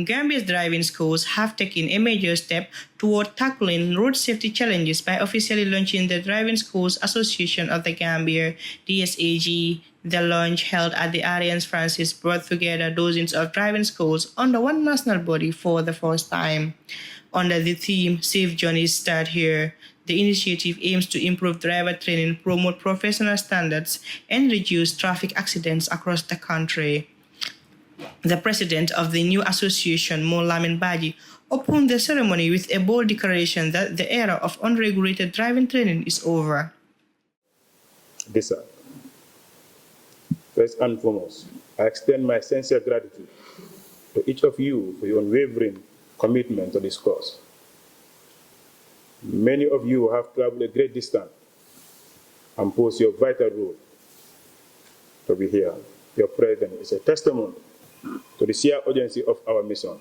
Gambia's driving schools have taken a major step toward tackling road safety challenges by officially launching the Driving Schools Association of the Gambia, DSAG. The launch held at the Alliance Française brought together dozens of driving schools under one national body for the first time. Under the theme Safe Journeys Start Here, the initiative aims to improve driver training, promote professional standards, and reduce traffic accidents across the country. The president of the new association, Lamin Baji, opened the ceremony with a bold declaration that the era of unregulated driving training is over. DSAG. First and foremost, I extend my sincere gratitude to each of you for your unwavering commitment to this cause. Many of you have traveled a great distance and posed your vital role to be here. Your presence is a testament to the sheer urgency of our mission.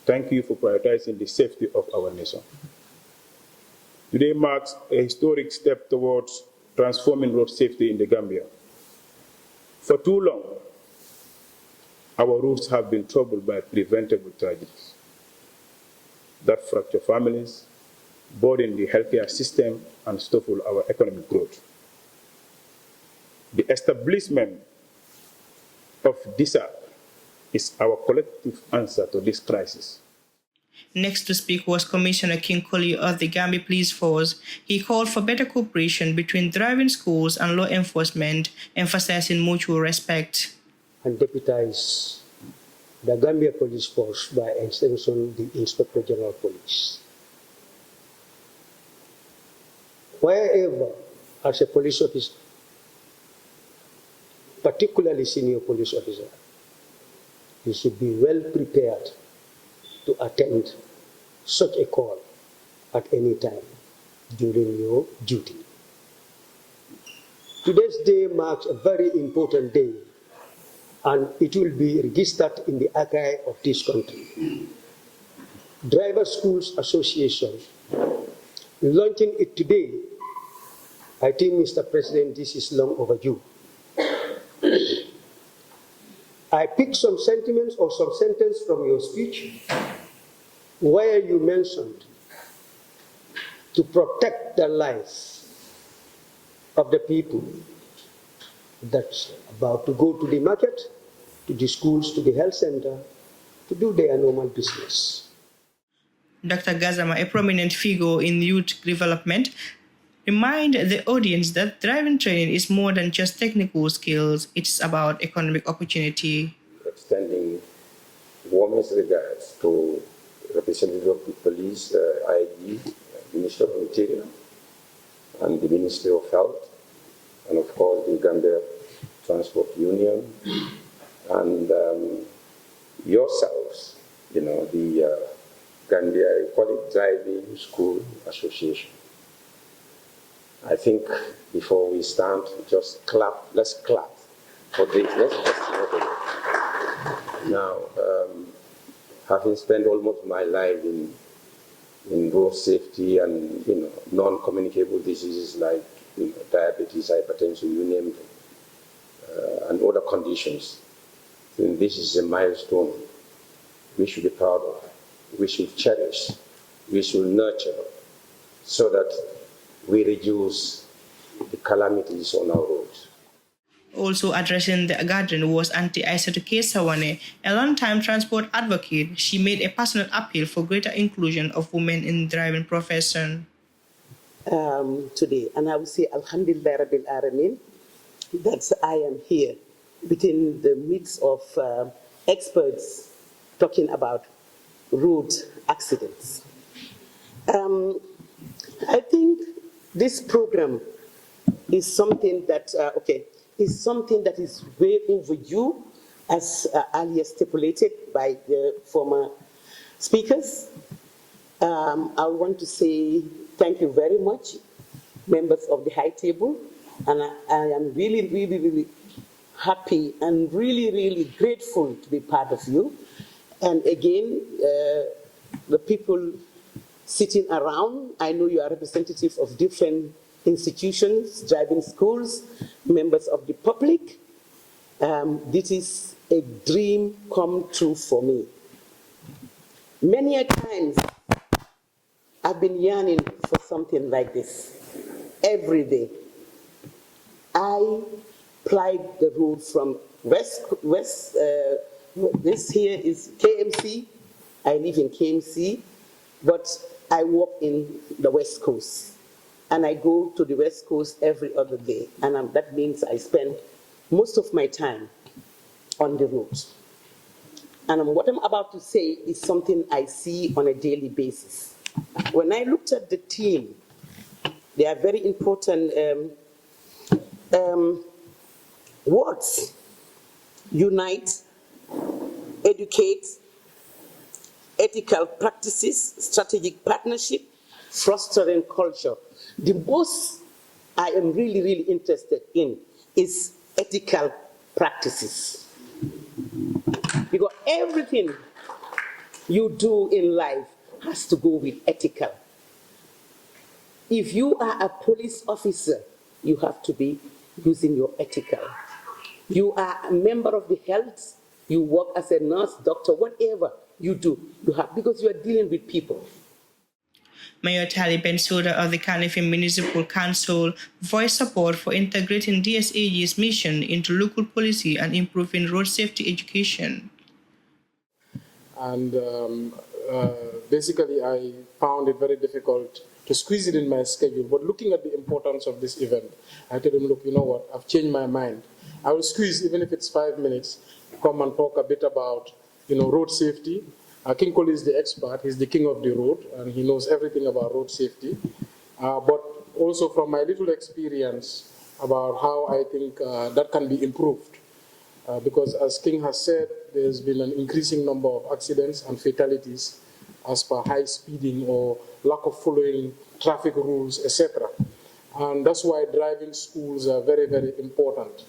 Thank you for prioritizing the safety of our nation. Today marks a historic step towards transforming road safety in the Gambia. For too long, our roads have been troubled by preventable tragedies that fracture families, burden the healthcare system, and stifle our economic growth. The establishment of DSAG is our collective answer to this crisis. Next to speak was Commissioner King Colley of the Gambia Police Force. He called for better cooperation between driving schools and law enforcement, emphasizing mutual respect. And deputize the Gambia Police Force, by extension the Inspector General Police. Wherever, as a police officer, particularly senior police officer, you should be well prepared to attend such a call at any time during your duty. Today's day marks a very important day, and it will be registered in the archive of this country. Driver Schools Association, launching it today, I think, Mr. President, this is long overdue. I picked some sentiments or some sentence from your speech where you mentioned to protect the lives of the people that's about to go to the market, to the schools, to the health center, to do their normal business. Dr. Gazama, a prominent figure in youth development, reminded the audience that driving training is more than just technical skills, it's about economic opportunity. Extending warmest regards to representative of the police, IG, Minister of Interior, and the Ministry of Health, and of course the Gambia Transport Union, and yourselves, the Gambia Quality Driving School Association. I think before we start, just clap. Let's clap for this. Let's just now, having spent almost my life in road safety and non-communicable diseases like diabetes, hypertension, you name it, and other conditions, then this is a milestone we should be proud of, we should cherish, we should nurture, so that we reduce the calamities on our roads. Also addressing the gathering was Auntie Aissatou Kesawane, a long-time transport advocate. She made a personal appeal for greater inclusion of women in the driving profession. Today, and I will say Alhamdulillah Rabbil Alameen, that I am here within the midst of experts talking about road accidents. I think this program is something that, is something that is way overdue, as earlier stipulated by the former speakers. I want to say thank you very much, members of the High Table, and I am really, really, really happy and really, really grateful to be part of you. And again, the people sitting around, I know you are representatives of different institutions, driving schools, members of the public. This is a dream come true for me. Many a times, I've been yearning for something like this every day. I plied the road from this here is KMC. I live in KMC, but I work in the West Coast. And I go to the West Coast every other day. And that means I spend most of my time on the road. And what I'm about to say is something I see on a daily basis. When I looked at the team, they are very important words. Unite, educate, ethical practices, strategic partnership, fostering culture. The most I am really, really interested in is ethical practices. Because everything you do in life has to go with ethical. If you are a police officer, you have to be using your ethical. You are a member of the health, you work as a nurse, doctor, whatever you do, you have, because you are dealing with people. Mayor Tali Bensouda of the Kanifing Municipal Council voiced support for integrating DSAG's mission into local policy and improving road safety education. And basically, I found it very difficult to squeeze it in my schedule. But looking at the importance of this event, I told him, look, you know what, I've changed my mind. I will squeeze, even if it's 5 minutes, come and talk a bit about, road safety. King Koli is the expert, he's the king of the road, and he knows everything about road safety. But also from my little experience about how I think that can be improved. Because as King has said, there's been an increasing number of accidents and fatalities as per high speeding or lack of following traffic rules, etc. And that's why driving schools are very, very important.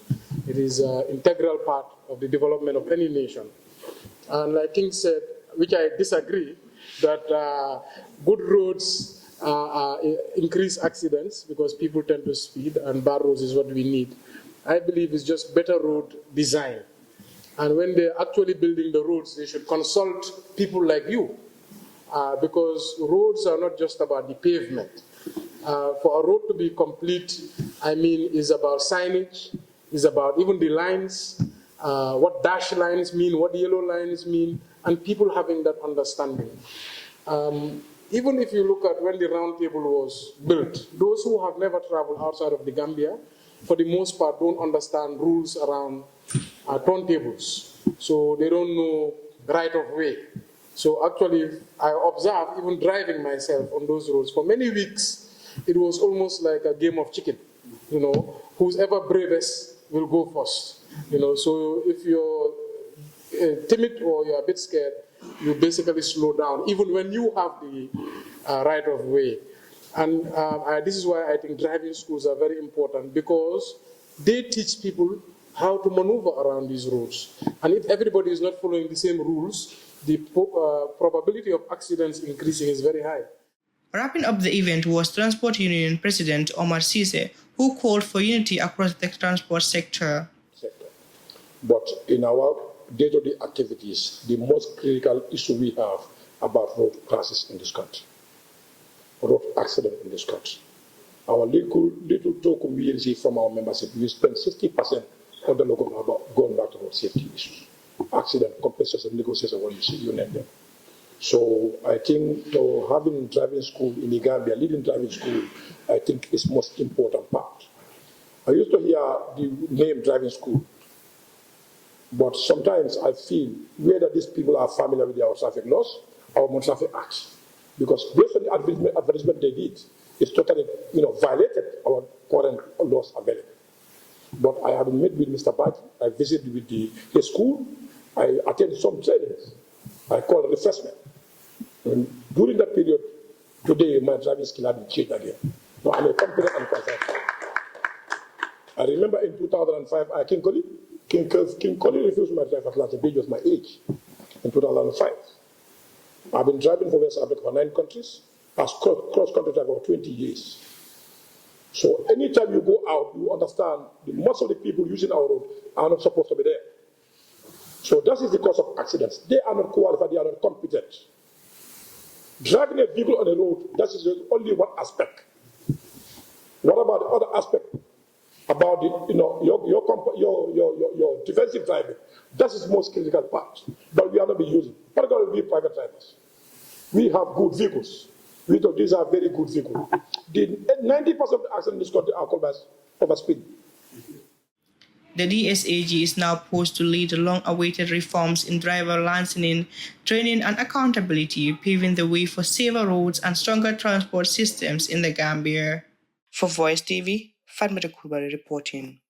It is an integral part of the development of any nation. And like King said, which I disagree, that good roads increase accidents because people tend to speed, and bad roads is what we need. I believe it's just better road design. And when they're actually building the roads, they should consult people like you, because roads are not just about the pavement. For a road to be complete, is about signage, is about even the lines, what dash lines mean, what yellow lines mean, and people having that understanding. Even if you look at when the round table was built, those who have never traveled outside of the Gambia, for the most part, don't understand rules around turntables. So they don't know right of way. So actually, I observed, even driving myself on those roads, for many weeks, it was almost like a game of chicken. Who's ever bravest will go first. So if you're timid or you're a bit scared, you basically slow down, even when you have the right of way. And this is why I think driving schools are very important, because they teach people how to maneuver around these roads. And if everybody is not following the same rules, the probability of accidents increasing is very high. Wrapping up the event was Transport Union President Omar Sise, who called for unity across the transport sector. But in our day-to-day activities, the most critical issue we have about road crashes in this country, road accident in this country. Our little token we receive from our membership, we spend 60% of the local about going back to road safety issues, accident, compensation, negotiation, what you name them. So I think having driving school in the Gambia, leading driving school, I think is most important part. I used to hear the name driving school, but sometimes I feel whether these people are familiar with our traffic laws, our motor traffic acts, because based on the advertisement they did, it's totally, violated our current laws available. But I have met with Mr. Bati, I visited with his school, I attended some trainings, I call it refreshment. And during that period, today my driving skill had been changed again. So I'm a confident and confident. I remember in 2005, King Koli refused my driver's license, which was my age, in 2005. I've been driving for West Africa for 9 countries, as cross-country driver for 20 years. So anytime you go out, you understand that most of the people using our road are not supposed to be there. So that is the cause of accidents. They are not qualified, they are not competent. Driving a vehicle on the road, that is only one aspect. What about the other aspect? About the, your defensive driving. That is the most critical part. But we are not be using. Particularly we private drivers. We have good vehicles. These are very good vehicles. 90% of the accidents in this country are caused by overspeed. The DSAG is now poised to lead the long-awaited reforms in driver licensing, training and accountability, paving the way for safer roads and stronger transport systems in the Gambia. For Voice TV, Fatmata Kubari reporting.